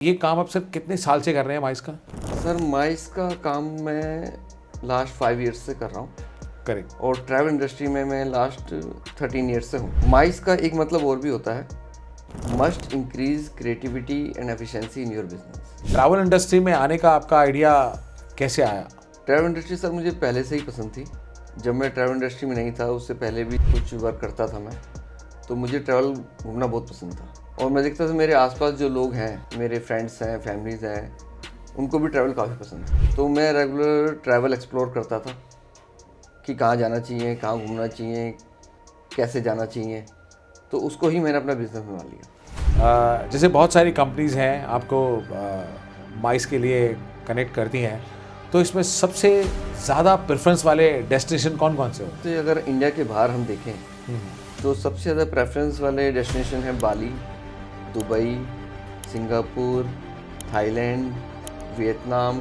ये काम आप सर कितने साल से कर रहे हैं माइस का? सर माइस का काम मैं लास्ट 5 ईयर्स से कर रहा हूँ। करेक्ट। और ट्रैवल इंडस्ट्री में मैं लास्ट 13 ईयर्स से हूँ। माइस का एक मतलब और भी होता है, must increase creativity and efficiency in your business. Travel industry में आने का आपका आइडिया कैसे आया? ट्रैवल इंडस्ट्री सर मुझे पहले से ही पसंद थी। जब मैं ट्रैवल इंडस्ट्री में नहीं था उससे पहले भी कुछ वर्क करता था मैं, तो मुझे ट्रैवल घूमना बहुत पसंद था। और मैं देखता था मेरे आसपास जो लोग हैं, मेरे फ्रेंड्स हैं, फैमिलीज़ हैं, उनको भी ट्रैवल काफ़ी पसंद है। तो मैं रेगुलर ट्रैवल एक्सप्लोर करता था कि कहाँ जाना चाहिए, कहाँ घूमना चाहिए, कैसे जाना चाहिए। तो उसको ही मैंने अपना बिजनेस बना लिया। जैसे बहुत सारी कंपनीज़ हैं आपको माइस के लिए कनेक्ट करती हैं, तो इसमें सबसे ज़्यादा प्रेफरेंस वाले डेस्टिनेशन कौन कौन से होते तो अगर इंडिया के बाहर हम देखें तो सबसे ज़्यादा प्रेफरेंस वाले डेस्टिनेशन हैं Bali, Dubai, Singapore, Thailand, Vietnam,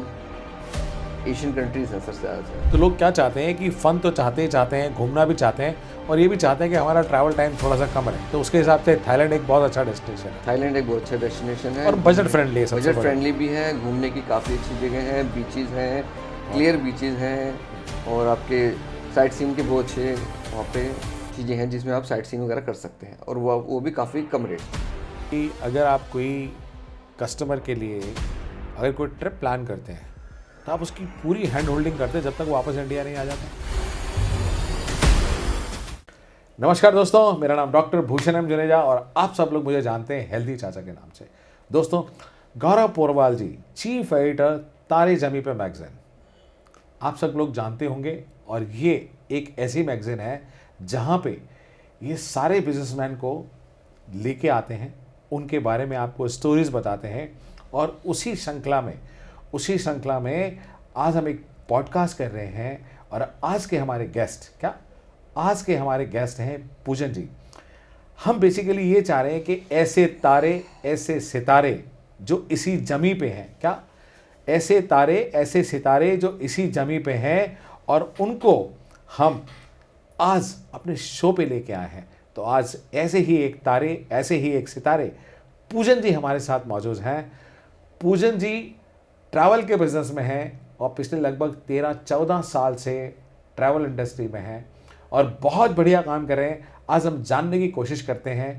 Asian countries हैं सबसे ज़्यादा। तो लोग क्या चाहते हैं कि फ़न तो चाहते ही चाहते हैं, घूमना भी चाहते हैं और ये भी चाहते हैं कि हमारा ट्रैवल टाइम थोड़ा सा कम रहे। तो उसके हिसाब से थाईलैंड एक बहुत अच्छा डेस्टिनेशन है थाईलैंड एक बहुत अच्छा डेस्टिनेशन है और बजट फ्रेंडली है। सबसे बजट बड़ा। फ्रेंडली भी है, घूमने की काफ़ी अच्छी जगह है, बीचेस हैं, क्लियर बीचेस हैं और आपके साइट सीइंग के बहुत अच्छे वहाँ पे चीज़ें हैं जिसमें आप साइट सीइंग वगैरह कर सकते हैं, और वो भी काफ़ी कम रेट में। कि अगर आप कोई कस्टमर के लिए अगर कोई ट्रिप प्लान करते हैं तो आप उसकी पूरी हैंड होल्डिंग करते हैं जब तक वापस इंडिया नहीं आ जाता। नमस्कार दोस्तों, मेरा नाम डॉक्टर भूषण एम जुनेजा और आप सब लोग मुझे जानते हैं हेल्दी चाचा के नाम से। दोस्तों, गौरव पोरवाल जी, चीफ एडिटर तारे ज़मीं पे मैगज़ीन, आप सब लोग जानते होंगे। और ये एक ऐसी मैगज़ीन है जहाँ पे ये सारे बिजनेसमैन को लेके आते हैं, उनके बारे में आपको स्टोरीज बताते हैं। और उसी श्रृंखला में आज हम एक पॉडकास्ट कर रहे हैं और आज के हमारे गेस्ट हैं पूजन जी। हम बेसिकली ये चाह रहे हैं कि ऐसे तारे, ऐसे सितारे जो इसी जमी पे हैं, क्या ऐसे तारे, ऐसे सितारे जो इसी जमी पे हैं, और उनको हम आज अपने शो पे लेके आए हैं। तो आज ऐसे ही एक तारे, ऐसे ही एक सितारे पूजन जी हमारे साथ मौजूद हैं। पूजन जी ट्रैवल के बिजनेस में हैं और पिछले लगभग 13-14 साल से ट्रैवल इंडस्ट्री में हैं और बहुत बढ़िया काम कर रहे हैं। आज हम जानने की कोशिश करते हैं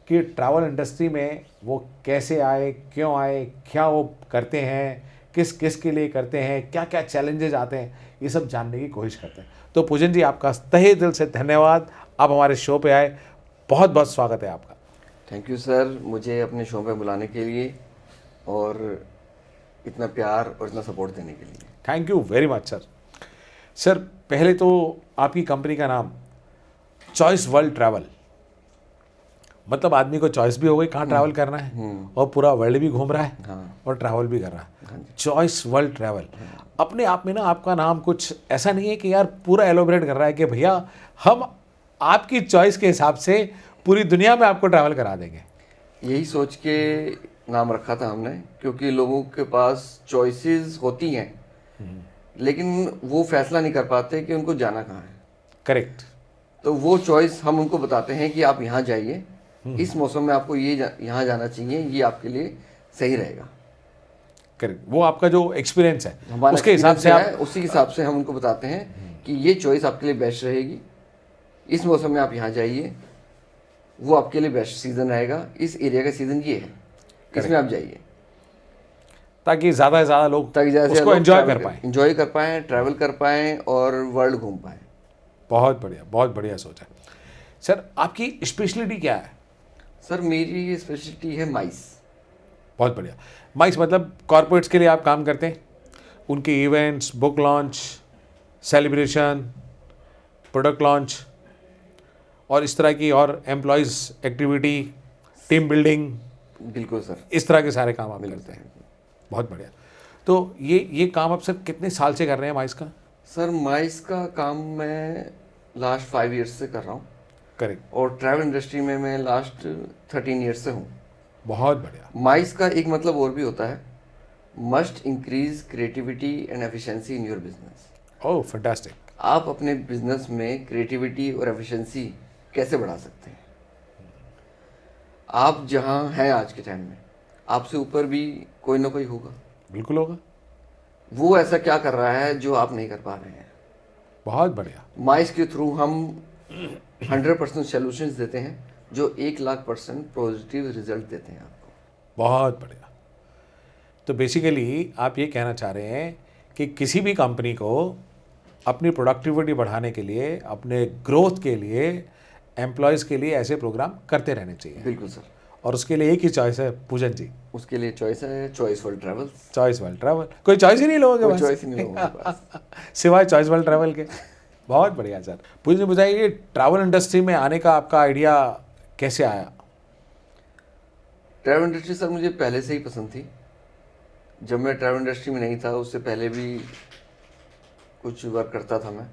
कि ट्रैवल इंडस्ट्री में वो कैसे आए, क्यों आए, क्या वो करते हैं, किस किस के लिए करते हैं, क्या क्या चैलेंजेस आते हैं, ये सब जानने की कोशिश करते हैं। तो पूजन जी, आपका तहे दिल से धन्यवाद, आप हमारे शो पे आए, बहुत बहुत स्वागत है आपका। थैंक यू सर, मुझे अपने शो पे बुलाने के लिए और इतना प्यार और इतना सपोर्ट देने के लिए। Thank you very much sir. Sir, पहले तो आपकी कंपनी का नाम चॉइस वर्ल्ड ट्रैवल, मतलब आदमी को चॉइस भी हो गई कहाँ ट्रैवल करना है और पूरा वर्ल्ड भी घूम रहा है और ट्रैवल भी कर रहा है। चॉइस वर्ल्ड ट्रैवल अपने आप में ना, आपका नाम कुछ ऐसा नहीं है कि यार पूरा एलोबरेट कर रहा है कि भैया हम आपकी चॉइस के हिसाब से पूरी दुनिया में आपको ट्रैवल करा देंगे। यही सोच के नाम रखा था हमने, क्योंकि लोगों के पास चॉइसेस होती हैं लेकिन वो फैसला नहीं कर पाते कि उनको जाना कहाँ है। करेक्ट। तो वो चॉइस हम उनको बताते हैं कि आप यहाँ जाइए, इस मौसम में आपको यहाँ जाना चाहिए, ये आपके लिए सही रहेगा। करेक्ट। वो आपका जो एक्सपीरियंस है हमारा उसके हिसाब से आप, उसी हिसाब से हम उनको बताते हैं कि ये चॉइस आपके लिए बेस्ट रहेगी, इस मौसम में आप यहाँ जाइए, वो आपके लिए बेस्ट सीज़न रहेगा, इस एरिया का सीज़न ये है, इसमें आप जाइए, ताकि ज़्यादा से ज़्यादा लोग उसको एंजॉय कर पाएँ, ट्रैवल कर पाएँ और वर्ल्ड घूम पाएँ। बहुत बढ़िया, बहुत बढ़िया सोचा। सर, आपकी स्पेशलिटी क्या है? सर, मेरी स्पेशलिटी है माइस। बहुत बढ़िया। माइस मतलब कॉर्पोरेट्स के लिए आप काम करते हैं, उनके events, book launch, celebration, product launch और इस तरह की और एम्प्लॉयज़ एक्टिविटी, टीम बिल्डिंग, बिल्कुल सर, इस तरह के सारे काम आप करते हैं। बहुत बढ़िया। तो ये काम आप सर कितने साल से कर रहे हैं माइस का? सर, माइस का काम मैं लास्ट 5 ईयर्स से कर रहा हूँ। करेक्ट। और ट्रैवल इंडस्ट्री में मैं लास्ट 13 ईयर्स से हूँ। बहुत बढ़िया। माइस का एक मतलब और भी होता है, must increase creativity and efficiency in your business. Oh fantastic. आप अपने बिजनेस में क्रिएटिविटी और एफिशिएंसी कैसे बढ़ा सकते हैं? आप जहाँ हैं आज के टाइम में, आपसे ऊपर भी कोई ना कोई होगा, बिल्कुल होगा। वो ऐसा क्या कर रहा है जो आप नहीं कर पा रहे हैं। बहुत बढ़िया। माइस के थ्रू हम 100% सॉल्यूशंस देते हैं जो 1,00,000% पॉजिटिव रिजल्ट देते हैं आपको। बहुत बढ़िया। तो बेसिकली आप ये कहना चाह रहे हैं कि किसी भी कंपनी को अपनी प्रोडक्टिविटी बढ़ाने के लिए, अपने ग्रोथ के लिए, एम्प्लॉयज़ के लिए ऐसे प्रोग्राम करते रहने चाहिए। बिल्कुल सर। और उसके लिए एक ही चॉइस है पूजन जी, उसके लिए चॉइस है choice world travel. Choice world travel. कोई चॉइस ही नहीं लोगों के कोई पास, चॉइस ही नहीं लोगों के पास। सिवाय चॉइस वर्ल्ड ट्रैवल के। बहुत बढ़िया सर। पूजन जी बताइए, ट्रैवल इंडस्ट्री में आने का आपका आइडिया कैसे आया? ट्रैवल इंडस्ट्री सर मुझे पहले से ही पसंद थी। जब मैं ट्रैवल इंडस्ट्री में नहीं था उससे पहले भी कुछ वर्क करता था मैं,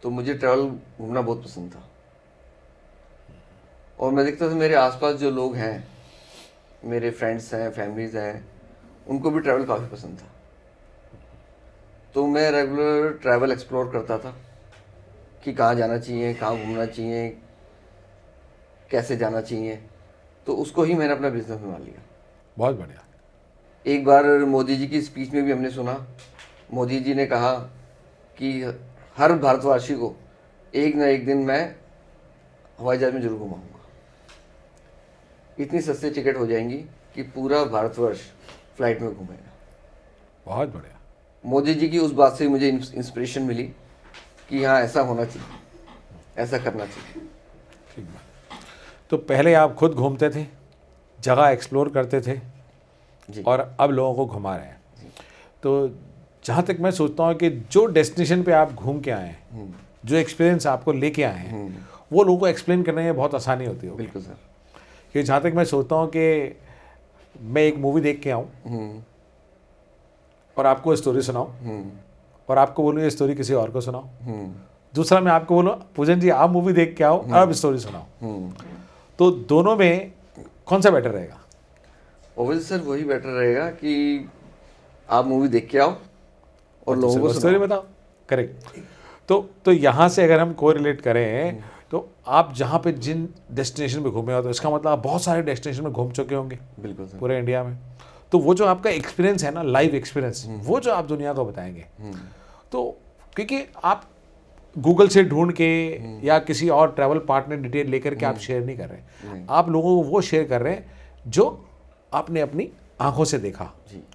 तो मुझे ट्रैवल घूमना बहुत पसंद था। और मैं देखता था मेरे आसपास जो लोग हैं, मेरे फ्रेंड्स हैं, फैमिलीज हैं, उनको भी ट्रैवल काफ़ी पसंद था। तो मैं रेगुलर ट्रैवल एक्सप्लोर करता था कि कहाँ जाना चाहिए, कहाँ घूमना चाहिए, कैसे जाना चाहिए। तो उसको ही मैंने अपना बिजनेस बना लिया। बहुत बढ़िया। एक बार मोदी जी की स्पीच में भी हमने सुना, मोदी जी ने कहा कि हर भारतवासी को एक ना एक दिन मैं हवाई जहाज में जरूर घुमाऊंगा। इतनी सस्ती टिकट हो जाएंगी कि पूरा भारतवर्ष फ्लाइट में घूमेगा। बहुत बढ़िया। मोदी जी की उस बात से मुझे इंस्पिरेशन मिली कि हाँ, ऐसा होना चाहिए, ऐसा करना चाहिए। ठीक बात। तो पहले आप खुद घूमते थे, जगह एक्सप्लोर करते थे जी। और अब लोगों को घुमा रहे हैं। तो जहाँ तक मैं सोचता हूँ कि जो डेस्टिनेशन पे आप घूम के आए हैं, जो एक्सपीरियंस आपको लेके आए हैं, वो लोगों को एक्सप्लेन करने में बहुत आसानी होती होगी। बिल्कुल सर। कि जहाँ तक मैं सोचता हूँ कि मैं एक मूवी देख के आऊँ और आपको स्टोरी सुनाऊँ और आपको बोलूँ ये स्टोरी किसी और को सुनाओ, दूसरा मैं आपको बोलूँ पूजन जी आप मूवी देख के आओ और अब स्टोरी सुनाओ, तो दोनों में कौन सा बेटर रहेगा? ओवल सर वही बेटर रहेगा कि आप मूवी देख के आओ और लोगों को स्टोरी बताओ। करेक्ट। तो यहाँ से अगर हम कोरिलेट करें तो आप जहाँ पे जिन डेस्टिनेशन पे घूमे हो, तो इसका मतलब आप बहुत सारे डेस्टिनेशन में घूम चुके होंगे बिल्कुल सर। पूरे इंडिया में। तो वो जो आपका एक्सपीरियंस है ना, लाइव एक्सपीरियंस, वो जो आप दुनिया को बताएंगे, तो क्योंकि आप गूगल से ढूंढ के या किसी और ट्रैवल पार्टनर डिटेल लेकर के आप शेयर नहीं कर रहे, आप लोगों को वो शेयर कर रहे हैं जो आपने अपनी आंखों से देखा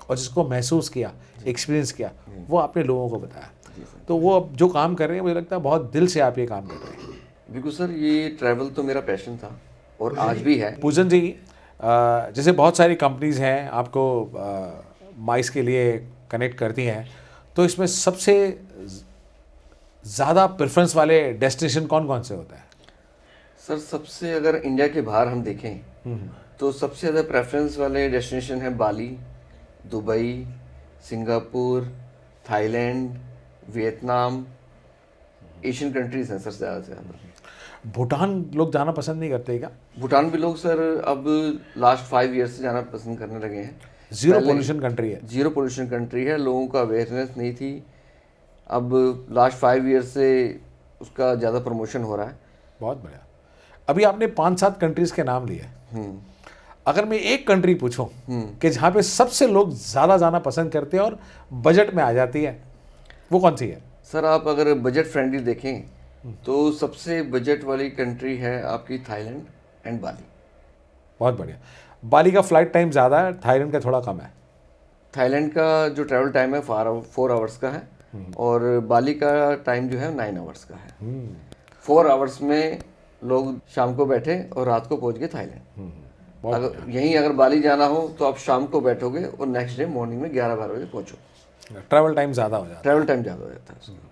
और जिसको महसूस किया, एक्सपीरियंस किया, वो आपने लोगों को बताया। तो वो अब जो काम कर रहे हैं मुझे लगता है बहुत दिल से आप ये काम कर रहे हैं। बिल्कुल सर, ये ट्रैवल तो मेरा पैशन था और आज भी है। पूजन जी, जैसे बहुत सारी कंपनीज हैं आपको माइस के लिए कनेक्ट करती हैं, तो इसमें सबसे ज़्यादा प्रेफरेंस वाले डेस्टिनेशन कौन कौन से होते हैं? सर सबसे अगर इंडिया के बाहर हम देखें तो सबसे ज़्यादा प्रेफरेंस वाले डेस्टिनेशन है Bali, Dubai, Singapore, Thailand, Vietnam, Asian countries हैं सर ज़्यादा से ज़्यादा। भूटान लोग जाना पसंद नहीं करते क्या? भूटान भी लोग सर अब लास्ट 5 ईयर्स से जाना पसंद करने लगे हैं। जीरो पोल्यूशन कंट्री है। जीरो पोल्यूशन कंट्री है, लोगों का अवेयरनेस नहीं थी, अब लास्ट 5 ईयर्स से उसका ज़्यादा प्रमोशन हो रहा है। बहुत बढ़िया। अभी आपने 5-7 कंट्रीज के नाम लिए, अगर मैं एक कंट्री पूछूं कि जहाँ पे सबसे लोग ज़्यादा जाना पसंद करते हैं और बजट में आ जाती है, वो कौन सी है? सर आप अगर बजट फ्रेंडली देखें तो सबसे बजट वाली कंट्री है आपकी थाईलैंड एंड बाली। बहुत बढ़िया। बाली का फ्लाइट टाइम ज़्यादा है, थाईलैंड का थोड़ा कम है। थाईलैंड का जो ट्रैवल टाइम है 4 आवर्स का है और बाली का टाइम जो है 9 आवर्स का है। 4 आवर्स में लोग शाम को बैठे और रात को पहुंच गए थाईलैंड। अगर बाली जाना हो तो आप शाम को बैठोगे और नेक्स्ट डे मॉर्निंग में 11-12 बजे पहुंचो। ट्रैवल टाइम ज़्यादा हो जाता है। ट्रैवल टाइम ज़्यादा हो जाता है।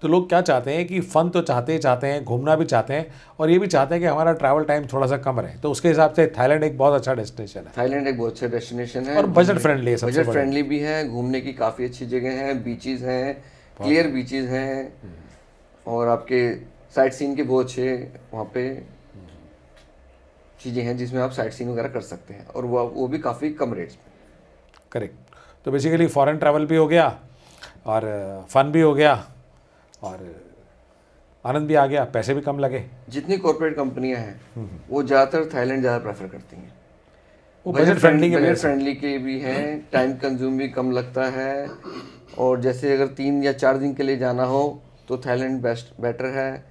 तो लोग क्या चाहते हैं कि फ़न तो चाहते हैं, घूमना भी चाहते हैं और ये भी चाहते हैं कि हमारा ट्रैवल टाइम थोड़ा सा कम रहे। तो उसके हिसाब से थाईलैंड एक बहुत अच्छा डेस्टिनेशन है। थाईलैंड एक बहुत अच्छा डेस्टिनेशन है और बजट फ्रेंडली है, सबसे बजट फ्रेंडली भी है, घूमने की काफ़ी अच्छी जगह है, बीचेस हैं, क्लियर बीचेस हैं और आपके साइट सीन के बहुत अच्छे वहाँ पे चीज़ें हैं जिसमें आप साइट सीन वगैरह कर सकते हैं और वो भी काफ़ी कम रेट्स में। करेक्ट। तो बेसिकली फॉरेन ट्रैवल भी हो गया और फन भी हो गया और आनंद भी आ गया, पैसे भी कम लगे। जितनी कॉर्पोरेट कंपनियां हैं वो ज़्यादातर थाईलैंड ज़्यादा प्रेफर करती हैं। वो बजट फ्रेंडली के वजह बजट से। फ्रेंडली के भी हैं, टाइम कंज्यूम भी कम लगता है, और जैसे अगर 3 या 4 दिन के लिए जाना हो तो थाईलैंड बेटर है।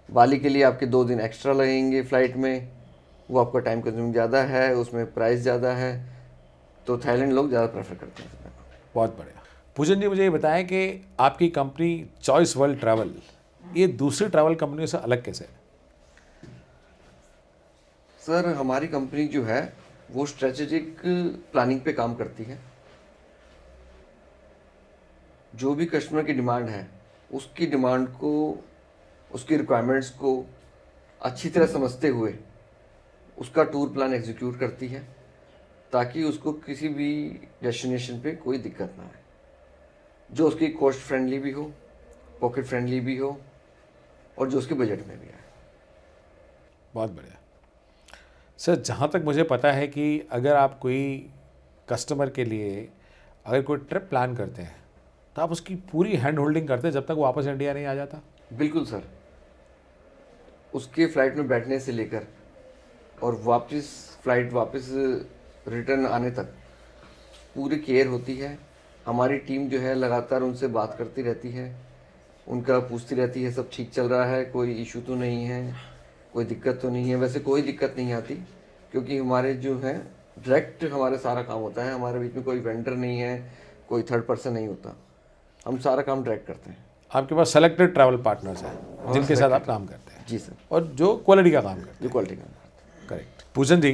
बाली के लिए आपके 2 दिन एक्स्ट्रा लगेंगे फ्लाइट में, वो आपका टाइम कंज्यूम ज़्यादा है, उसमें प्राइस ज़्यादा है, तो थाईलैंड लोग ज़्यादा प्रेफर करते हैं। बहुत बढ़िया। पूजन जी मुझे ये बताएं कि आपकी कंपनी चॉइस वर्ल्ड ट्रैवल ये दूसरी ट्रैवल कंपनियों से अलग कैसे है? सर हमारी कंपनी जो है वो स्ट्रेटेजिक प्लानिंग पे काम करती है। जो भी कस्टमर की डिमांड है उसकी डिमांड को, उसकी रिक्वायरमेंट्स को अच्छी तरह समझते हुए उसका टूर प्लान एग्जीक्यूट करती है, ताकि उसको किसी भी डेस्टिनेशन पे कोई दिक्कत ना आए, जो उसकी कॉस्ट फ्रेंडली भी हो, पॉकेट फ्रेंडली भी हो, और जो उसके बजट में भी आए। बहुत बढ़िया सर। जहाँ तक मुझे पता है कि अगर आप कोई कस्टमर के लिए अगर कोई ट्रिप प्लान करते हैं तो आप उसकी पूरी हैंड होल्डिंग करते हैं जब तक वो वापस इंडिया नहीं आ जाता। बिल्कुल सर, उसके फ्लाइट में बैठने से लेकर और वापस रिटर्न आने तक पूरी केयर होती है। हमारी टीम जो है लगातार उनसे बात करती रहती है, उनका पूछती रहती है सब ठीक चल रहा है, कोई इशू तो नहीं है, कोई दिक्कत तो नहीं है। वैसे कोई दिक्कत नहीं आती, क्योंकि हमारे जो है डायरेक्ट हमारे सारा काम होता है, हमारे बीच में कोई वेंडर नहीं है, कोई थर्ड पर्सन नहीं होता, हम सारा काम डायरेक्ट करते हैं। आपके पास सेलेक्टेड ट्रैवल पार्टनर्स हैं जिनके साथ आप काम करते हैं। जी सर, और जो क्वालिटी का काम करते हैं। जो क्वालिटी काम करते हैं। करेक्ट। पूजन जी,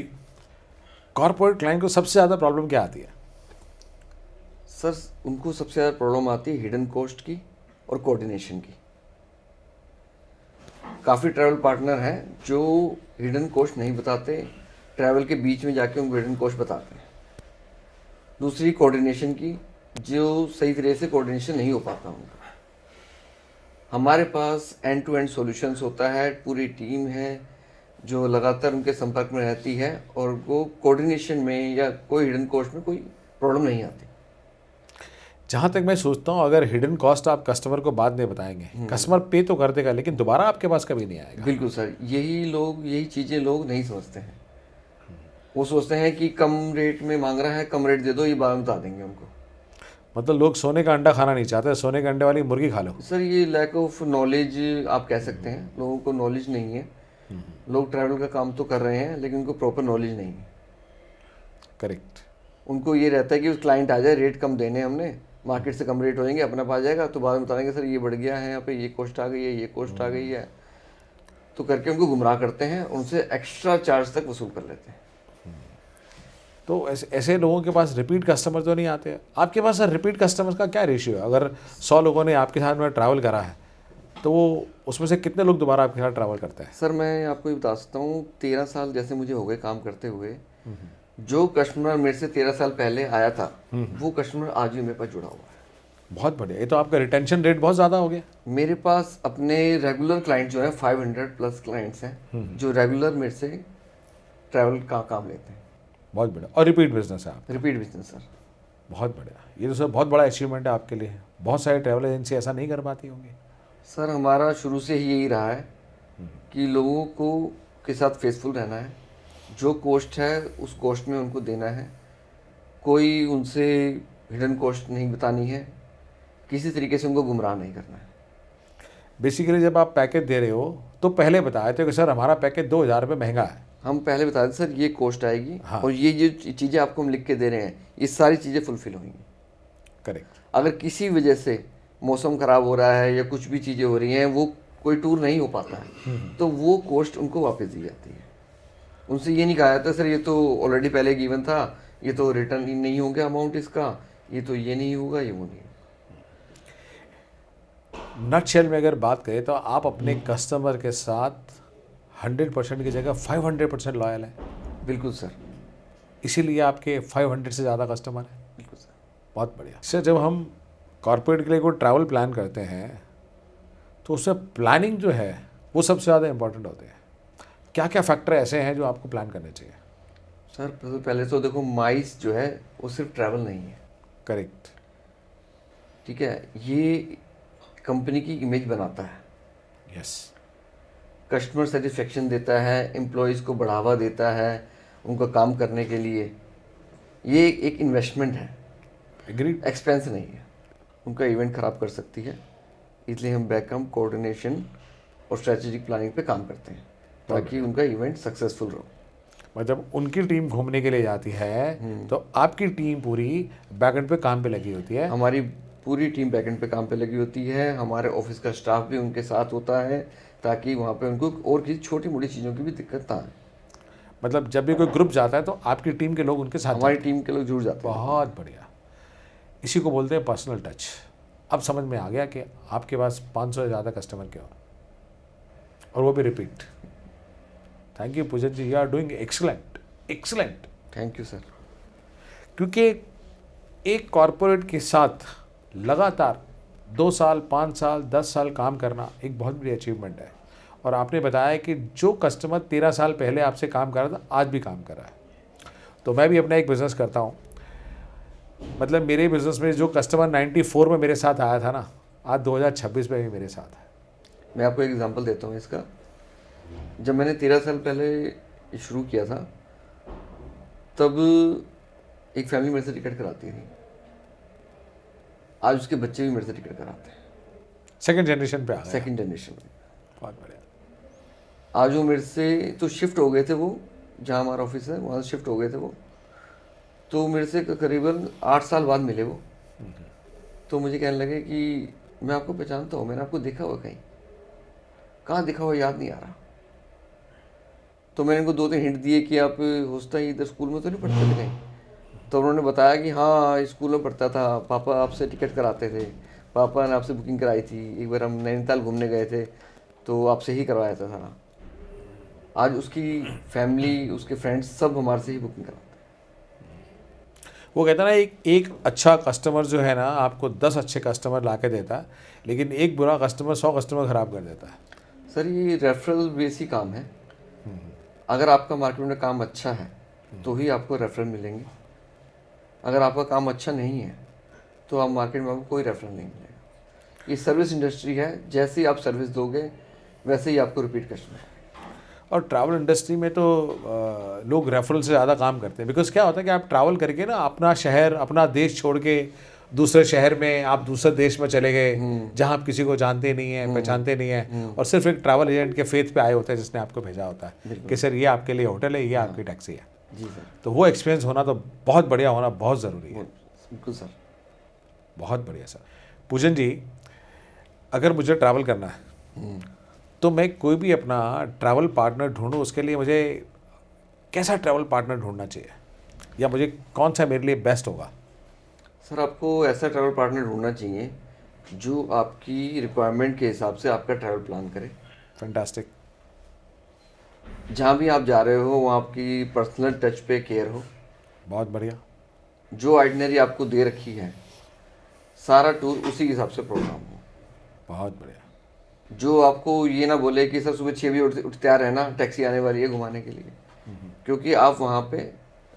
कॉर्पोरेट क्लाइंट को सबसे ज़्यादा प्रॉब्लम क्या आती है? सर उनको सबसे ज़्यादा प्रॉब्लम आती है हिडन कॉस्ट की और कोऑर्डिनेशन की। काफ़ी ट्रैवल पार्टनर हैं जो हिडन कॉस्ट नहीं बताते, ट्रैवल के बीच में जाके उनको हिडन कॉस्ट बताते हैं। दूसरी कोऑर्डिनेशन की, जो सही तरह से कोऑर्डिनेशन नहीं हो पाता उनका। हमारे पास एंड टू एंड सॉल्यूशंस होता है, पूरी टीम है जो लगातार उनके संपर्क में रहती है, और वो कोऑर्डिनेशन में या कोई हिडन कॉस्ट में कोई प्रॉब्लम नहीं आती। जहाँ तक मैं सोचता हूँ अगर हिडन कॉस्ट आप कस्टमर को बाद में बताएंगे, कस्टमर पे तो कर देगा लेकिन दोबारा आपके पास कभी नहीं आएगा। बिल्कुल सर, यही चीज़ें लोग नहीं समझते हैं। वो सोचते हैं कि कम रेट में मांग रहा है, कम रेट दे दो, ये बाद में बता देंगे हमको। मतलब लोग सोने का अंडा खाना नहीं चाहते, सोने के अंडे वाली मुर्गी खा लो। सर ये लैक ऑफ नॉलेज आप कह सकते हैं, लोगों को नॉलेज नहीं है। लोग ट्रैवल का काम तो कर रहे हैं लेकिन उनको प्रॉपर नॉलेज नहीं है। करेक्ट। उनको ये रहता है कि उस क्लाइंट आ जाए, रेट कम देने हमने, मार्केट से कम रेट हो जाएंगे, अपना पा जाएगा, तो बाद में बता देंगे सर ये बढ़ गया है, यहाँ पे ये कॉस्ट आ गई है, ये कॉस्ट आ गई है, तो करके उनको गुमराह करते हैं, उनसे एक्स्ट्रा चार्ज तक वसूल कर लेते हैं। तो ऐसे लोगों के पास रिपीट कस्टमर तो नहीं आते। आपके पास सर रिपीट कस्टमर्स का क्या रेशियो है? अगर 100 लोगों ने आपके साथ में ट्रैवल करा है तो वो उसमें से कितने लोग दोबारा आपके साथ ट्रैवल करते हैं? सर मैं आपको ये बता सकता हूँ, 13 साल जैसे मुझे हो गए काम करते हुए, जो कस्टमर मेरे से 13 साल पहले आया था वो कस्टमर आज भी मेरे पास जुड़ा हुआ है। बहुत बढ़िया। ये तो आपका रिटेंशन रेट बहुत ज़्यादा हो गया। मेरे पास अपने रेगुलर क्लाइंट जो है 500 प्लस क्लाइंट्स हैं जो रेगुलर मेरे से ट्रैवल का काम लेते हैं। बहुत बढ़िया। और रिपीट बिजनेस है आप? Repeat business sir. बहुत बढ़िया। ये तो सर बहुत बड़ा अचीवमेंट है आपके लिए। बहुत सारे ट्रैवल एजेंसी ऐसा नहीं कर पाती होंगी। सर हमारा शुरू से ही यही रहा है कि लोगों को के साथ फेसफुल रहना है, जो कॉस्ट है उस कॉस्ट में उनको देना है, कोई उनसे हिडन कॉस्ट नहीं बतानी है, किसी तरीके से उनको गुमराह नहीं करना है। बेसिकली जब आप पैकेज दे रहे हो तो पहले बताए थे कि सर हमारा पैकेज 2000 रुपये महंगा है। हम पहले बता दें सर ये कॉस्ट आएगी, हाँ। और ये जो चीज़ें आपको हम लिख के दे रहे हैं ये सारी चीज़ें फुलफिल होंगी। करेक्ट। अगर किसी वजह से मौसम ख़राब हो रहा है या कुछ भी चीज़ें हो रही हैं, वो कोई टूर नहीं हो पाता है, तो वो कॉस्ट उनको वापस दी जाती है। उनसे ये नहीं कहा जाता सर ये तो ऑलरेडी पहले गिवन था, ये तो रिटर्न नहीं हो गया अमाउंट इसका, ये तो ये नहीं होगा, ये वो नहीं होगा। नटशेल में अगर बात करें तो आप अपने कस्टमर के साथ 100% की जगह 500% लॉयल है। बिल्कुल सर। इसीलिए आपके 500 से ज़्यादा कस्टमर हैं। बिल्कुल सर। बहुत बढ़िया। सर जब हम कॉर्पोरेट के लिए कोई ट्रैवल प्लान करते हैं तो उसमें प्लानिंग जो है वो सबसे ज़्यादा इंपॉर्टेंट होते हैं। क्या क्या फैक्टर ऐसे हैं जो आपको प्लान करने चाहिए? सर पहले तो देखो, माइस जो है वो सिर्फ ट्रैवल नहीं है। करेक्ट। ठीक है, ये कंपनी की इमेज बनाता है, यस। कस्टमर सेटिस्फेक्शन देता है, एम्प्लॉयज़ को बढ़ावा देता है उनका काम करने के लिए, ये एक इन्वेस्टमेंट है, एग्रीड। एक्सपेंस नहीं है। उनका इवेंट ख़राब कर सकती है, इसलिए हम बैकअप कोऑर्डिनेशन और स्ट्रेटेजिक प्लानिंग पे काम करते हैं ताकि उनका इवेंट सक्सेसफुल रहो। मतलब उनकी टीम घूमने के लिए जाती है तो आपकी टीम पूरी बैकएंड पे काम पे लगी होती है। हमारी पूरी टीम बैकएंड पे काम पे लगी होती है, हमारे ऑफिस का स्टाफ भी उनके साथ होता है ताकि वहाँ पे उनको और किसी छोटी मोटी चीज़ों की भी दिक्कत ना आए। मतलब जब भी कोई ग्रुप जाता है तो आपकी टीम के लोग उनके साथ हमारी टीम के लोग जुड़ जाते हैं। बहुत बढ़िया। इसी को बोलते हैं पर्सनल टच। अब समझ में आ गया कि आपके पास 500 से ज़्यादा कस्टमर क्यों और वो भी repeat. Thank you Poojan ji, you are doing excellent excellent. Thank you sir. क्योंकि एक कॉरपोरेट के साथ लगातार 2 साल 5 साल 10 साल काम करना एक बहुत बड़ी अचीवमेंट है। और आपने बताया कि जो कस्टमर 13 साल पहले आपसे काम कर रहा था आज भी काम कर रहा है। तो मैं भी अपना एक बिज़नेस करता हूँ, मतलब मेरे बिज़नेस में जो कस्टमर 94 में मेरे साथ आया था ना, आज 2026 में भी मेरे साथ है। मैं आपको एक एग्जांपल देता हूँ इसका। जब मैंने 13 साल पहले शुरू किया था तब एक फैमिली मेरे से टिकट कराती थी, आज उसके बच्चे भी मेरे से टिकट कराते हैं। सेकंड जनरेशन पे आ गए। सेकंड जनरेशन में बहुत बढ़िया। आज वो मेरे से तो शिफ्ट हो गए थे, वो जहाँ हमारा ऑफिस है वहाँ से शिफ्ट हो गए थे वो, तो मेरे से करीबन 8 साल बाद मिले वो। तो मुझे कहने लगे कि मैं आपको पहचानता हूँ, मैंने आपको देखा हुआ कहीं, कहाँ देखा हुआ याद नहीं आ रहा। तो मैंने इनको 2-3 हिंट दिए कि आप होस्टा ही इधर स्कूल में तो नहीं पढ़ते थे कहीं। तो उन्होंने बताया कि हाँ स्कूल में पढ़ता था, पापा आपसे टिकट कराते थे, पापा ने आपसे बुकिंग कराई थी, एक बार हम नैनीताल घूमने गए थे तो आपसे ही करवाया था सारा। आज उसकी फैमिली, उसके फ्रेंड्स सब हमारे से ही बुकिंग कराते हैं। वो कहता है ना, एक अच्छा कस्टमर जो है ना आपको 10 अच्छे कस्टमर ला के देता है, लेकिन एक बुरा कस्टमर 100 कस्टमर ख़राब कर देता है। सर ये रेफरल बेस ही काम है। अगर आपका मार्केट में काम अच्छा है तो ही आपको रेफरल मिलेंगे, अगर आपका काम अच्छा नहीं है तो आप मार्केट में आपको कोई रेफरल नहीं मिलेगा। ये सर्विस इंडस्ट्री है, जैसे ही आप सर्विस दोगे वैसे ही आपको रिपीट कस्टमर। और ट्रैवल इंडस्ट्री में तो लोग रेफरल से ज़्यादा काम करते हैं। बिकॉज क्या होता है कि आप ट्रैवल करके ना अपना शहर अपना देश छोड़ के दूसरे शहर में, आप दूसरे देश में चले गए जहाँ आप किसी को जानते नहीं हैं, पहचानते नहीं हैं, और सिर्फ एक ट्रैवल एजेंट के फेथ पे आए होते हैं जिसने आपको भेजा होता है कि सर ये आपके लिए होटल है, ये आपकी टैक्सी है। जी सर। तो वो एक्सपीरियंस होना तो बहुत बढ़िया होना बहुत ज़रूरी है। बिल्कुल सर। बहुत बढ़िया सर। पूजन जी, अगर मुझे ट्रैवल करना है तो मैं कोई भी अपना ट्रैवल पार्टनर ढूंढूं, उसके लिए मुझे कैसा ट्रैवल पार्टनर ढूंढना चाहिए, या मुझे कौन सा मेरे लिए बेस्ट होगा? सर आपको ऐसा ट्रैवल पार्टनर ढूंढना चाहिए जो आपकी रिक्वायरमेंट के हिसाब से आपका ट्रैवल प्लान करे। फैंटास्टिक। जहाँ भी आप जा रहे हो वहाँ आपकी पर्सनल टच पे केयर हो। बहुत बढ़िया। जो आइटनरी आपको दे रखी है सारा टूर उसी हिसाब से प्रोग्राम हो। बहुत बढ़िया। जो आपको ये ना बोले कि सर सुबह 6 बजे उठ तैयार है ना, टैक्सी आने वाली है घुमाने के लिए, क्योंकि आप वहाँ पे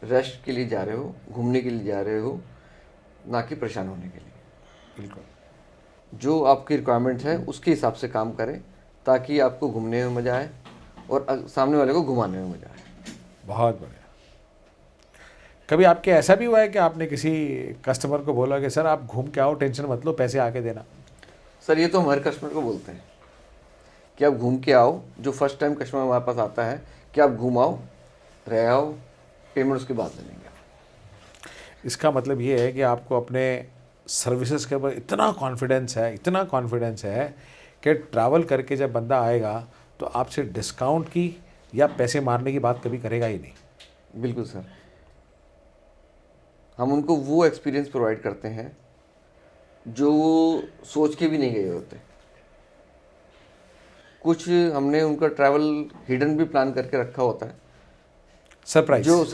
रेस्ट के लिए जा रहे हो, घूमने के लिए जा रहे हो, ना कि परेशान होने के लिए। बिल्कुल। जो आपकी रिक्वायरमेंट है उसके हिसाब से काम करें ताकि आपको घूमने में मज़ा आए और सामने वाले को घुमाने में मज़ा आए। बहुत बढ़िया। कभी आपके ऐसा भी हुआ है कि आपने किसी कस्टमर को बोला कि सर आप घूम के आओ, टेंशन मत लो, पैसे आके देना? सर ये तो हमारे कस्टमर को बोलते हैं कि आप घूम के आओ। जो फर्स्ट टाइम कस्टमर हमारे पास आता है कि आप घूम आओ, रह आओ, पेमेंट उसके बाद दे देंगे। इसका मतलब ये है कि आपको अपने सर्विसेज के ऊपर इतना कॉन्फिडेंस है कि ट्रैवल करके जब बंदा आएगा तो आपसे डिस्काउंट की या पैसे मारने की बात कभी करेगा ही नहीं। बिल्कुल सर। हम उनको वो एक्सपीरियंस प्रोवाइड करते हैं जो वो सोच के भी नहीं गए होते। कुछ हमने उनका ट्रैवल हिडन भी प्लान करके रखा होता है, सरप्राइज। जो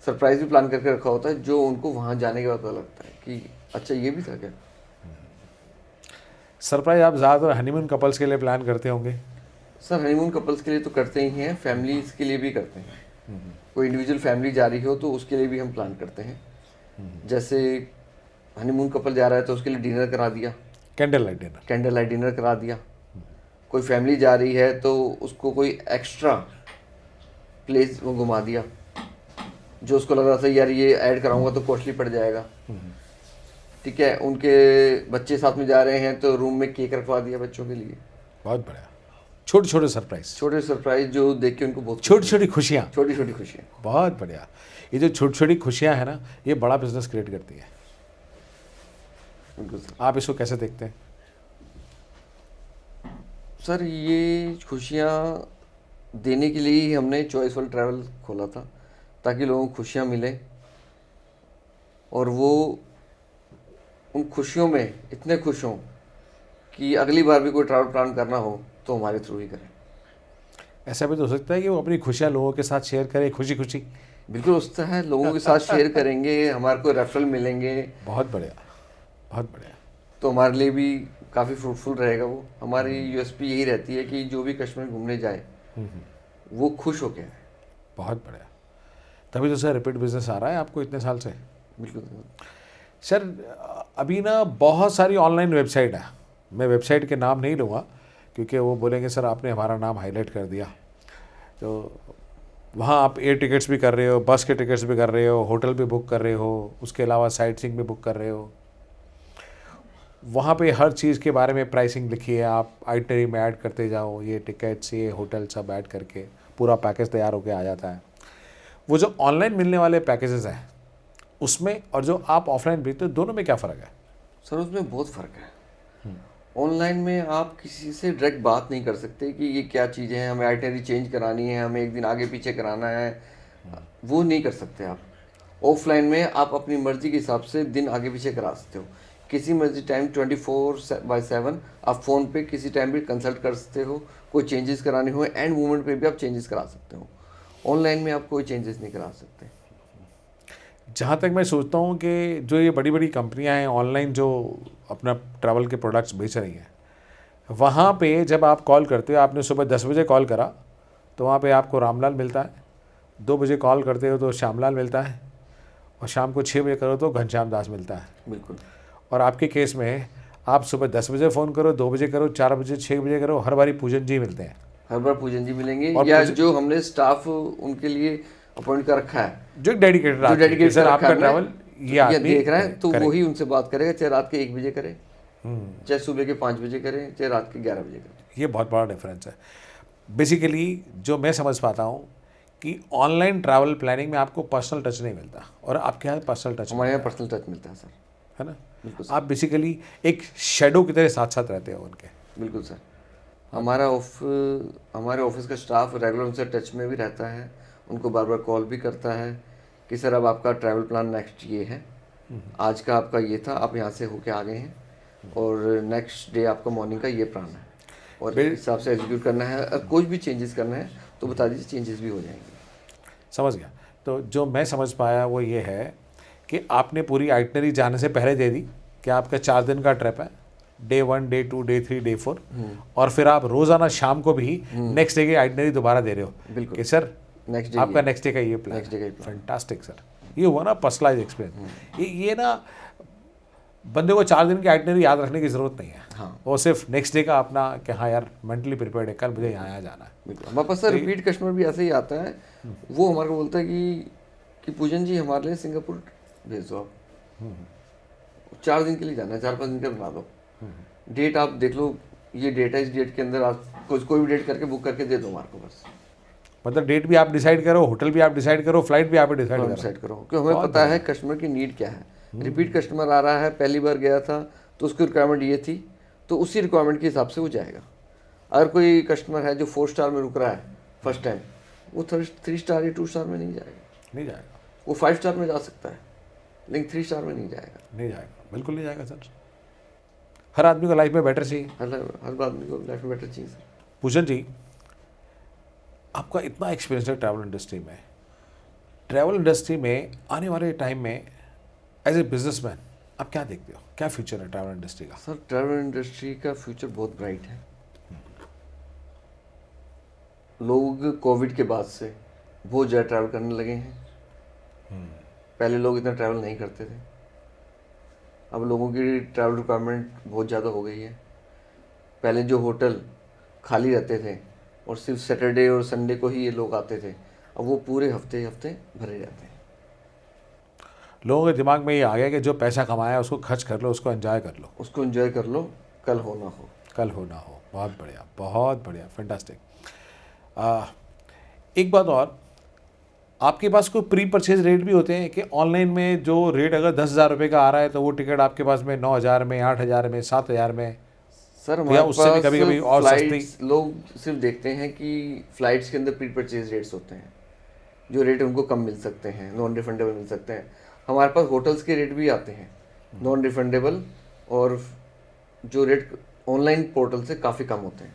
सरप्राइज भी प्लान करके रखा होता है, जो उनको वहाँ जाने के बाद पता लगता है कि अच्छा ये भी था क्या। सरप्राइज आप ज़्यादातर हनीमून कपल्स के लिए प्लान करते होंगे? सर हनीमून कपल्स के लिए तो करते ही हैं, फैमिलीज के लिए भी करते हैं। कोई इंडिविजुअल फैमिली जा रही हो तो उसके लिए भी हम प्लान करते हैं। जैसे हनीमून कपल जा रहा है तो उसके लिए डिनर करा दिया, कैंडल लाइट डिनर करा दिया। कोई फैमिली जा रही है तो उसको कोई एक्स्ट्रा प्लेस वो घुमा दिया। जो उसको लग रहा था यार ये ऐड कराऊंगा तो कॉस्टली पड़ जाएगा, ठीक है, उनके बच्चे साथ में जा रहे हैं तो रूम में केक रखवा दिया बच्चों के लिए। बहुत बढ़िया। छोटे छोटे सरप्राइज, छोटे सरप्राइज जो देख के उनको बहुत छोटी छोटी खुशियाँ, छोटी छोटी खुशियाँ। बहुत बढ़िया। ये जो छोटी छोटी खुशियाँ हैं ना, ये बड़ा बिजनेस क्रिएट करती है। बिल्कुल सर। आप इसको कैसे देखते हैं? सर ये खुशियाँ देने के लिए ही हमने चॉइसफुल ट्रैवल खोला था, ताकि लोगों को खुशियाँ मिलें और वो उन खुशियों में इतने खुश हों कि अगली बार भी कोई ट्रैवल प्लान करना हो तो हमारे थ्रू ही करें। ऐसा भी तो हो सकता है कि वो अपनी खुशियाँ लोगों के साथ शेयर करे, खुशी खुशी। बिल्कुल हो सकता है, लोगों के साथ शेयर करेंगे, हमारे को रेफरल मिलेंगे बहुत बढ़िया, बहुत बढ़िया। तो हमारे लिए भी काफ़ी फ्रूटफुल रहेगा। वो हमारी यूएसपी यही रहती है कि जो भी कश्मीर घूमने जाए वो खुश हो के आए। बहुत बढ़िया। तभी तो सर रिपीट बिजनेस आ रहा है आपको इतने साल से। बिल्कुल सर अभी ना बहुत सारी ऑनलाइन वेबसाइट है, मैं वेबसाइट के नाम नहीं लूँगा क्योंकि वो बोलेंगे सर आपने हमारा नाम हाईलाइट कर दिया। तो वहाँ आप एयर टिकट्स भी कर रहे हो, बस के टिकट्स भी कर रहे हो, होटल भी बुक कर रहे हो, उसके अलावा साइट सीइंग भी बुक कर रहे हो। वहाँ पे हर चीज़ के बारे में प्राइसिंग लिखी है, आप आइटनरी में ऐड करते जाओ, ये टिकट्स ये होटल सब ऐड करके पूरा पैकेज तैयार होके आ जाता है। वो जो ऑनलाइन मिलने वाले पैकेजेस हैं उसमें और जो आप ऑफलाइन भेजते हो, दोनों में क्या फ़र्क है? सर उसमें बहुत फ़र्क है। ऑनलाइन में आप किसी से डायरेक्ट बात नहीं कर सकते कि ये क्या चीज़ें हैं, हमें आइटनरी चेंज करानी है, हमें एक दिन आगे पीछे कराना है, वो नहीं कर सकते आप। ऑफलाइन में आप अपनी मर्ज़ी के हिसाब से दिन आगे पीछे करा सकते हो, किसी मर्जी टाइम 24/7 आप फ़ोन पे किसी टाइम भी कंसल्ट कर सकते हो, कोई चेंजेस कराने हो एंड मोमेंट पे भी आप चेंजेस करा सकते हो। ऑनलाइन में आप कोई चेंजेस नहीं करा सकते। जहाँ तक मैं सोचता हूँ कि जो ये बड़ी बड़ी कंपनियाँ हैं ऑनलाइन जो अपना ट्रैवल के प्रोडक्ट्स बेच रही हैं, वहाँ पे जब आप कॉल करते हो, आपने सुबह 10 बजे कॉल करा तो वहाँ पे आपको रामलाल मिलता है, 2 बजे कॉल करते हो तो श्यामलाल मिलता है, और शाम को 6 बजे करो तो घनश्याम दास मिलता है। बिल्कुल। और आपके केस में आप सुबह 10 बजे फ़ोन करो, 2 बजे करो, 4 बजे, 6 बजे करो, हर बारी पूजन जी मिलते हैं। हर बार पूजन जी मिलेंगे, और या जो हमने स्टाफ उनके लिए अपॉइंट कर रखा है, जो डेडिकेटेड, जो डेडिकेटेड सर आपका ट्रैवल ये आदमी देख रहा है, तो वही उनसे बात करेगा, चाहे रात के 1 बजे करे, चाहे सुबह के 5 बजे करें, चाहे रात के 11 बजे करें। ये बहुत बड़ा डिफरेंस है। बेसिकली जो मैं समझ पाता हूँ कि ऑनलाइन ट्रैवल प्लानिंग में आपको पर्सनल टच नहीं मिलता, और आपके यहाँ पर्सनल टच हमारे यहाँ पर्सनल टच मिलता है सर। है ना? बिल्कुल आप बेसिकली एक शेडो की तरह साथ साथ रहते हो उनके। बिल्कुल सर। हमारे ऑफिस का स्टाफ रेगुलर उनसे टच में भी रहता है, उनको बार बार कॉल भी करता है कि सर अब आपका ट्रैवल प्लान नेक्स्ट ये है, आज का आपका ये था, आप यहाँ से होके आ गए हैं और नेक्स्ट डे आपका मॉर्निंग का ये प्लान है, और इस हिसाब से एग्जीक्यूट करना है। अगर कुछ भी चेंजेस करना है तो बता दीजिए, चेंजेस भी हो जाएंगे। समझ गया। तो जो मैं समझ पाया वो ये है कि आपने पूरी आइटनरी जाने से पहले दे दी कि आपका 4 दिन का ट्रिप है, डे 1, डे 2, डे 3, डे 4, और फिर आप रोज़ाना शाम को भी नेक्स्ट डे की आइटनरी दोबारा दे रहे हो। बिल्कुल कि सर नेक्स्ट डे आपका नेक्स्ट डे का ये प्लान। नेक्स्ट डे का प्लान। फैंटास्टिक सर, ये हुआ ना पर्सनलाइज एक्सपीरियंस। ये ना बंदे को 4 दिन की आइटनरी याद रखने की ज़रूरत नहीं है। हाँ। वो सिर्फ नेक्स्ट डे का अपना कि हाँ यार मेंटली प्रिपेयर्ड है, कल मुझे यहाँ जाना है। बिल्कुल। हमारे पास सर रिपीट कस्टमर भी ऐसे ही आता है, वो हमारे को बोलता है कि पूजन जी हमारे लिए सिंगापुर भेज दो आप, 4 दिन के लिए जाना है, 4-5 दिन का बना दो, डेट आप देख लो, ये डेट है, इस डेट के अंदर आप कोई भी डेट करके बुक करके दे दो हमारे को बस। मतलब डेट भी आप डिसाइड करो, होटल भी आप डिसाइड करो, फ्लाइट भी आप डिसाइड करो, क्योंकि हमें पता है कस्टमर की नीड क्या है। रिपीट कस्टमर आ रहा है, पहली बार गया था तो उसकी रिक्वायरमेंट ये थी, तो उसी रिक्वायरमेंट के हिसाब से वो जाएगा। अगर कोई कस्टमर है जो 4 स्टार में रुक रहा है फर्स्ट टाइम, वो 3 स्टार या 2 स्टार में नहीं जाएगा, वो 5 स्टार में जा सकता है, लेकिन 3 स्टार में नहीं जाएगा। बिल्कुल नहीं जाएगा सर। हर आदमी को लाइफ में बेटर चाहिए, हर आदमी को लाइफ में बेटर चाहिए सर। पूजन जी, आपका इतना एक्सपीरियंस है ट्रैवल इंडस्ट्री में, ट्रैवल इंडस्ट्री में आने वाले टाइम में एज ए बिजनेसमैन आप क्या देखते हो, क्या फ्यूचर है ट्रैवल इंडस्ट्री का? सर ट्रैवल इंडस्ट्री का फ्यूचर बहुत ब्राइट है। लोग कोविड के बाद से बहुत ज़्यादा ट्रैवल करने लगे हैं। पहले लोग इतना ट्रैवल नहीं करते थे, अब लोगों की ट्रैवल रिक्वायरमेंट बहुत ज़्यादा हो गई है। पहले जो होटल खाली रहते थे और सिर्फ सैटरडे और संडे को ही ये लोग आते थे, अब वो पूरे हफ्ते भरे रहते हैं। लोगों के दिमाग में ये आ गया कि जो पैसा कमाया उसको खर्च कर लो, उसको एंजॉय कर लो, उसको एंजॉय कर लो, कल हो ना हो। कल हो ना हो। बहुत बढ़िया, फैंटास्टिक। एक बात और, आपके पास कोई प्री परचेज रेट भी होते हैं कि ऑनलाइन में जो रेट अगर 10,000 रुपये का आ रहा है तो वो टिकट आपके पास में 9,000 में, 8,000 में, 7,000 में, सर या हमारे उससे भी पास कभी-कभी और सस्ती? फ्लाइट्स, लोग सिर्फ देखते हैं कि फ्लाइट्स के अंदर प्री परचेज रेट्स होते हैं, जो रेट उनको कम मिल सकते हैं, नॉन रिफंडेबल मिल सकते हैं। हमारे पास होटल्स के रेट भी आते हैं नॉन रिफंडेबल, और जो रेट ऑनलाइन पोर्टल से काफ़ी कम होते हैं।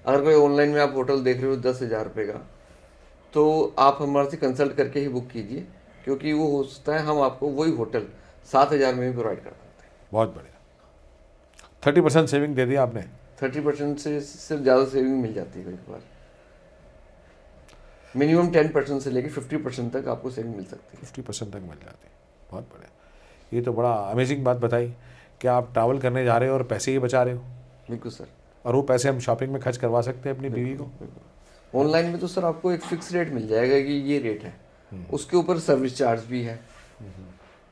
अगर कोई ऑनलाइन में आप होटल देख रहे हो 10,000 रुपये का, तो आप हमारे से कंसल्ट करके ही बुक कीजिए, क्योंकि वो हो सकता है हम आपको वही होटल 7,000 में भी प्रोवाइड कर सकते हैं। बहुत बढ़िया। 30% सेविंग दे दिया आपने। 30% से सिर्फ ज़्यादा सेविंग मिल जाती है कई बार। मिनिमम 10% से लेकर 50% तक आपको सेविंग मिल सकती है। 50% तक मिल जाती है। बहुत बढ़िया। ये तो बड़ा अमेजिंग बात बताई कि आप ट्रैवल करने जा रहे हो और पैसे ही बचा रहे हो, बिल्कुल सर। और वो पैसे हम शॉपिंग में खर्च करवा सकते हैं अपनी बीवी को। ऑनलाइन में तो सर आपको एक फिक्स रेट मिल जाएगा कि ये रेट है, उसके ऊपर सर्विस चार्ज भी है।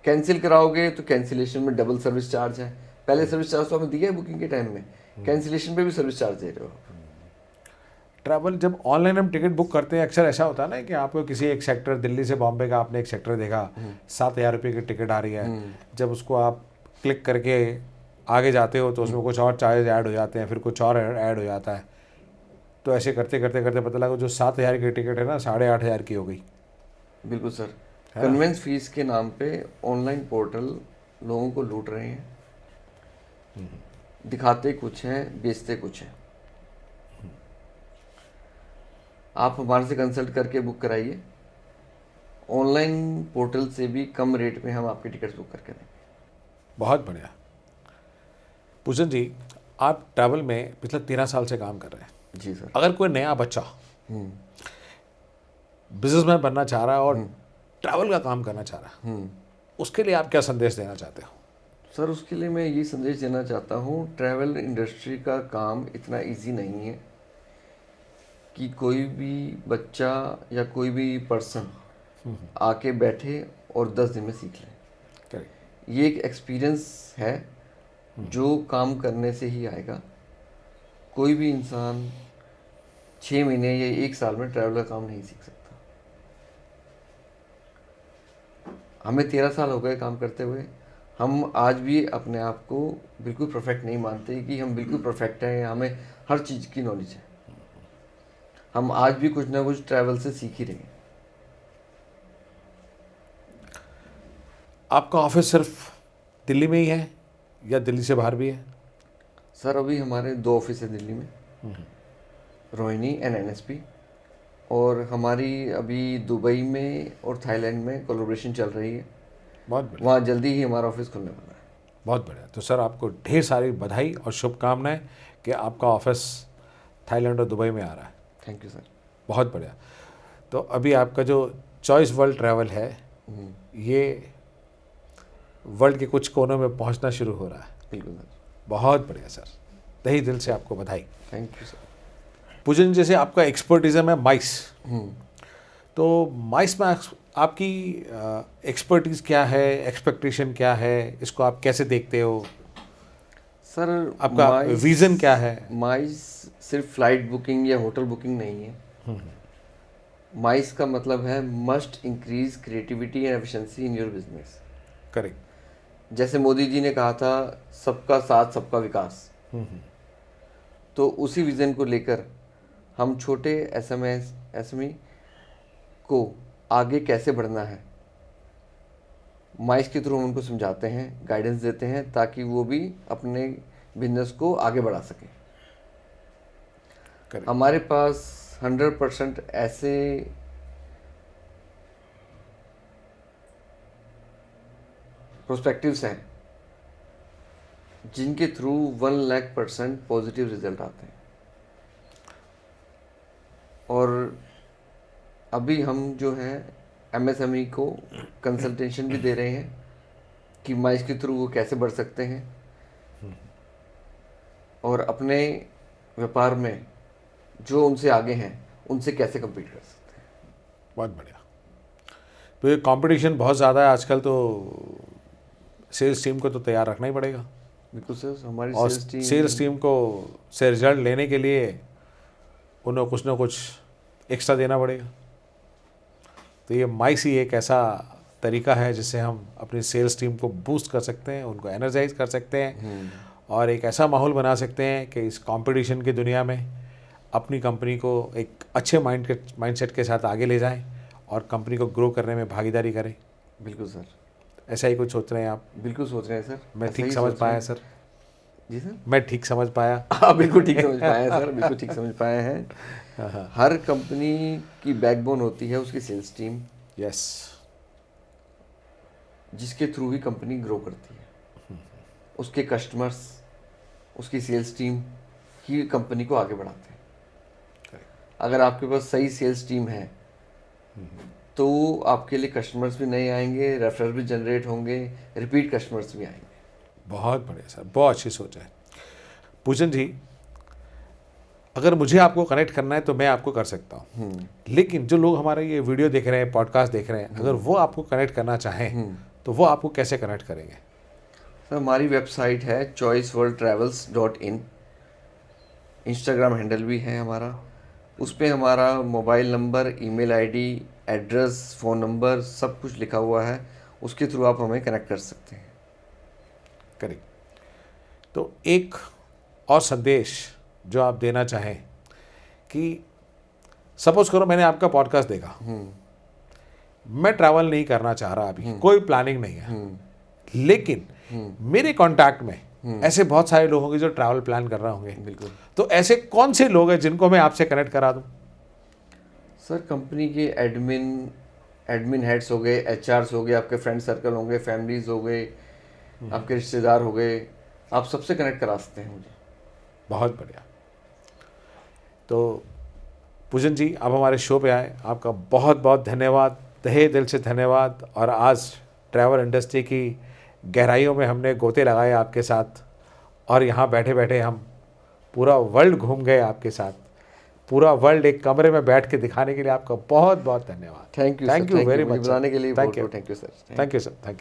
कैंसिल कराओगे तो कैंसिलेशन में डबल सर्विस चार्ज है। पहले सर्विस चार्ज तो आपने दिया है बुकिंग के टाइम में, कैंसिलेशन पे भी सर्विस चार्ज दे रहे हो। ट्रैवल जब ऑनलाइन हम टिकट बुक करते हैं, अक्सर ऐसा होता है ना कि आपको किसी एक सेक्टर, दिल्ली से बॉम्बे का आपने एक सेक्टर देखा, 7,000 रुपये की टिकट आ रही है, जब उसको आप क्लिक करके आगे जाते हो तो उसमें कुछ और चार्ज ऐड हो जाते हैं, फिर कुछ और ऐड हो जाता है, तो ऐसे करते करते करते पता लगा जो 7,000 की टिकट है ना 8,500 की हो गई। बिल्कुल सर। कन्वेंस फीस के नाम पे ऑनलाइन पोर्टल लोगों को लूट रहे हैं, दिखाते कुछ हैं, बेचते कुछ हैं। आप हमारे से कंसल्ट करके बुक कराइए, ऑनलाइन पोर्टल से भी कम रेट में हम आपकी टिकट्स बुक करके देंगे। बहुत बढ़िया। पूजन जी, आप ट्रैवल में पिछले 13 साल से काम कर रहे हैं। जी सर। अगर कोई नया बच्चा बिजनेसमैन बनना चाह रहा है और ट्रैवल का काम करना चाह रहा है, उसके लिए आप क्या संदेश देना चाहते हो? सर उसके लिए मैं ये संदेश देना चाहता हूँ, ट्रैवल इंडस्ट्री का काम इतना इजी नहीं है कि कोई भी बच्चा या कोई भी पर्सन आके बैठे और 10 दिन में सीख ले। करेक्ट। ये एक एक्सपीरियंस है जो काम करने से ही आएगा। कोई भी इंसान 6 महीने या 1 साल में ट्रैवल का काम नहीं सीख सकता। हमें 13 साल हो गए काम करते हुए, हम आज भी अपने आप को बिल्कुल परफेक्ट नहीं मानते कि हम बिल्कुल परफेक्ट हैं, हमें हर चीज़ की नॉलेज है। हम आज भी कुछ ना कुछ ट्रैवल से सीख ही रहे हैं। आपका ऑफिस सिर्फ दिल्ली में ही है या दिल्ली से बाहर भी है? सर अभी हमारे 2 ऑफिस है दिल्ली में, रोहिणी एंड NSP, और हमारी अभी दुबई में और थाईलैंड में कोलैबोरेशन चल रही है। बहुत बढ़िया। वहाँ जल्दी ही हमारा ऑफिस खुलने वाला है। बहुत बढ़िया। तो सर आपको ढेर सारी बधाई और शुभकामनाएं कि आपका ऑफिस थाईलैंड और दुबई में आ रहा है। Thank you sir. बहुत बढ़िया। तो अभी आपका जो चॉइस वर्ल्ड ट्रैवल है, ये वर्ल्ड के कुछ कोनों में पहुंचना शुरू हो रहा है। बिल्कुल सर। बहुत बढ़िया सर, तहे दिल से आपको बधाई। Thank you sir. पूजन, जैसे आपका एक्सपर्टिज्म है माइस, तो माइस में आपकी एक्सपर्टीज़ क्या है, एक्सपेक्टेशन क्या है, इसको आप कैसे देखते हो? सर आपका विज़न क्या है? माइस सिर्फ फ्लाइट बुकिंग या होटल बुकिंग नहीं है। माइस का मतलब है must increase creativity and efficiency in your business. Correct. जैसे मोदी जी ने कहा था, सबका साथ सबका विकास। तो उसी विजन को लेकर हम छोटे SME को आगे कैसे बढ़ना है, माइस के थ्रू हम उनको समझाते हैं, गाइडेंस देते हैं, ताकि वो भी अपने बिजनेस को आगे बढ़ा सकें। Correct. हमारे पास 100% ऐसे प्रोस्पेक्टिव्स हैं जिनके थ्रू 1,00,000% पॉजिटिव रिजल्ट आते हैं। और अभी हम जो है MSME को कंसल्टेशन भी दे रहे हैं कि माइस के थ्रू वो कैसे बढ़ सकते हैं और अपने व्यापार में जो उनसे आगे हैं उनसे कैसे कम्पीट कर सकते हैं। बहुत बढ़िया। तो ये कंपटीशन बहुत ज़्यादा है आजकल, तो सेल्स टीम को तो तैयार रखना ही पड़ेगा। बिल्कुल सर, हमारी और सेल्स टीम को से रिजल्ट लेने के लिए उन्हें कुछ ना कुछ एक्स्ट्रा देना पड़ेगा। तो ये माइसी एक ऐसा तरीका है जिससे हम अपनी सेल्स टीम को बूस्ट कर सकते हैं, उनको एनर्जाइज कर सकते हैं और एक ऐसा माहौल बना सकते हैं कि इस कंपटीशन की दुनिया में अपनी कंपनी को एक अच्छे माइंडसेट के साथ आगे ले जाएं और कंपनी को ग्रो करने में भागीदारी करें। बिल्कुल सर, ऐसा ही कुछ सोच रहे हैं आप? बिल्कुल सोच रहे हैं सर। मैं ऐसा ठीक ही समझ सोच पाया रहे सर? हैं। जी सर, मैं ठीक समझ पाया? आप बिल्कुल ठीक समझ पाए हैं सर, बिल्कुल ठीक समझ पाए हैं। हर कंपनी की बैकबोन होती है उसकी सेल्स टीम, यस, जिसके थ्रू ही कंपनी ग्रो करती है। उसके कस्टमर्स, उसकी सेल्स टीम ही कंपनी को आगे बढ़ाते हैं। अगर आपके पास सही सेल्स टीम है तो आपके लिए कस्टमर्स भी नए आएंगे, रेफरल भी जनरेट होंगे, रिपीट कस्टमर्स भी आएंगे। बहुत बढ़िया सर, बहुत अच्छी सोच है। पूजन जी, अगर मुझे आपको कनेक्ट करना है तो मैं आपको कर सकता हूँ, लेकिन जो लोग हमारे ये वीडियो देख रहे हैं, पॉडकास्ट देख रहे हैं, अगर वो आपको कनेक्ट करना चाहें तो वो आपको कैसे कनेक्ट करेंगे? सर, हमारी वेबसाइट है choiceworldtravels.in, इंस्टाग्राम हैंडल भी है हमारा, उस पर हमारा mobile number, email ID, address, phone number सब कुछ लिखा हुआ है। उसके थ्रू आप हमें कनेक्ट कर सकते हैं। करेक्ट। तो एक और संदेश जो आप देना चाहें कि सपोज करो मैंने आपका पॉडकास्ट देखा, मैं ट्रैवल नहीं करना चाह रहा अभी, कोई प्लानिंग नहीं है, लेकिन मेरे कांटेक्ट में ऐसे बहुत सारे लोग होंगे जो ट्रैवल प्लान कर रहे होंगे। बिल्कुल। तो ऐसे कौन से लोग हैं जिनको मैं आपसे कनेक्ट करा दूं? सर, कंपनी के एडमिन हेड्स हो गए, एचआरस हो गए, आपके फ्रेंड सर्कल होंगे, फैमिलीज हो गए, आपके रिश्तेदार हो गए, आप सबसे कनेक्ट करा सकते हैं मुझे। बहुत बढ़िया। तो पूजन जी, आप हमारे शो पे आए, आपका बहुत बहुत धन्यवाद, तहे दिल से धन्यवाद। और आज ट्रैवल इंडस्ट्री की गहराइयों में हमने गोते लगाए आपके साथ, और यहाँ बैठे बैठे हम पूरा वर्ल्ड घूम गए आपके साथ। पूरा वर्ल्ड एक कमरे में बैठ के दिखाने के लिए आपका बहुत बहुत धन्यवाद। Thank you very much. बताने के लिए thank you sir. Thank you sir, thank you.